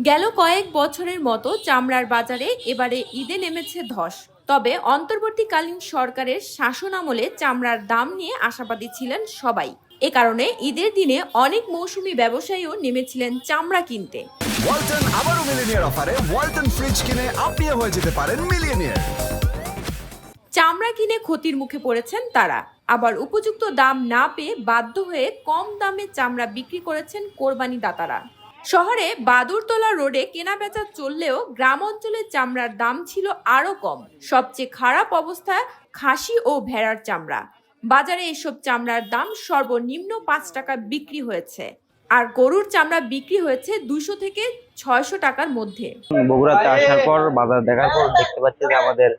গেল কয়েক বছরের মতো চামড়ার বাজারে এবারে ঈদে নেমেছে ধস। তবে অন্তর্বর্তীকালীন সরকারের শাসনামলে চামড়ার দাম নিয়ে আশাবাদী ছিলেন সবাই। এ কারণে ঈদের দিনে অনেক মৌসুমী ব্যবসায়ীও নেমেছিলেন চামড়া কিনতে। ওয়ালটন আবারও মিলিয়নিয়ার অফারে ওয়ালটন ফ্রিজ কিনে আপনিও হয়ে যেতে পারেন মিলিয়নিয়ার। চামড়া কিনে ক্ষতির মুখে পড়েছেন তারা, আবার উপযুক্ত দাম না পেয়ে বাধ্য হয়ে কম দামে চামড়া বিক্রি করেছেন কোরবানি দাতারা। শহরে বাদুরতলা রোডে কেনাবেচা চললেও গ্রাম অঞ্চলে চামড়ার দাম ছিল আরো কম। সবচেয়ে খারাপ অবস্থা খাসি ও ভেড়ার চামড়া। বাজারে এসব চামড়ার দাম সর্বনিম্ন 5 টাকা বিক্রি হয়েছে, আর গরুর চামড়া বিক্রি হয়েছে 200 থেকে 600 টাকার মধ্যে। বগুড়াতে আসার পর বাজার দেখার পর দেখতে পাচ্ছি যে আমাদের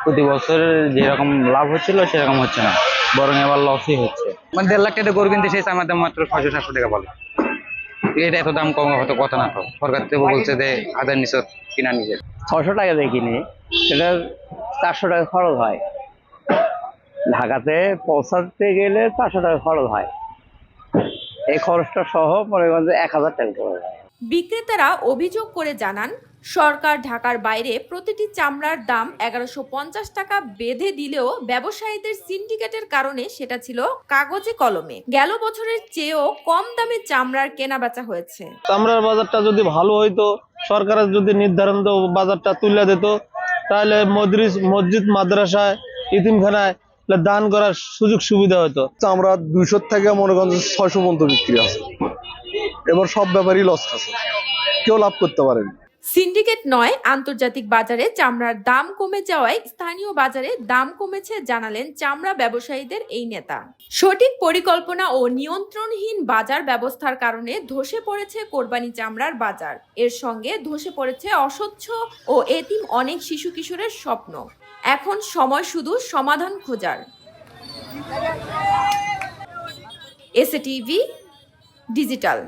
প্রতি বছর যেরকম লাভ হচ্ছিল সেরকম হচ্ছে না, বরং এবার লসই হচ্ছে। মানে 1.5 লাখ টাকা গরু কিনতে সেই চামড়ার দাম মাত্র 600-700 টাকা বলে। এটা এত দাম কম হতো কথা না, তো সরকার থেকে বলছে যে 1000 নিচে কিনা নিজের 600 টাকা দিয়ে কিনে সেটা 400 টাকা খরচ হয়। ঢাকাতে পৌঁছাতে গেলে 400 টাকা খরচ হয়। এই খরচটা সহ মনে করেন যে 1000 টাকা খরচ হয়। বিক্রেতারা অভিযোগ করে জানান, সরকার ঢাকার বাইরে প্রতিটি চামড়ার দাম 1150 টাকা বেঁধে দিলেও ব্যবসায়ীদের সিন্ডিকেটের কারণে সেটা ছিল কাগজে কলমে। গেল বছরের চেয়েও কম দামে চামড়ার কেনাবেচা হয়েছে। চামড়ার বাজারটা যদি ভালো হইতো, সরকারের যদি নির্ধারণ বাজারটা তুলে দিত, তাহলে মসজিদ মাদ্রাসায় ইতিমখানায় দান করার সুযোগ সুবিধা হতো। চামড়া 200 থেকে মনে করেন 600 পর্যন্ত বিক্রি আছে। এবার সব ব্যাপারই লস আছে, কেউ লাভ করতে পারেনি। সিন্ডিকেট নয়, আন্তর্জাতিক বাজারে চামড়ার দাম কমে যাওয়ায় স্থানীয় বাজারে দাম কমেছে জানালেন চামড়া ব্যবসায়ীদের এই নেতা। সঠিক পরিকল্পনা ও নিয়ন্ত্রণহীন বাজার ব্যবস্থার কারণে ধসে পড়েছে কোরবানি চামড়ার বাজার। এর সঙ্গে ধসে পড়েছে অস্বচ্ছ ও এতিম অনেক শিশু কিশোরের স্বপ্ন। এখন সময় শুধু সমাধান খোঁজার। SA TV digital.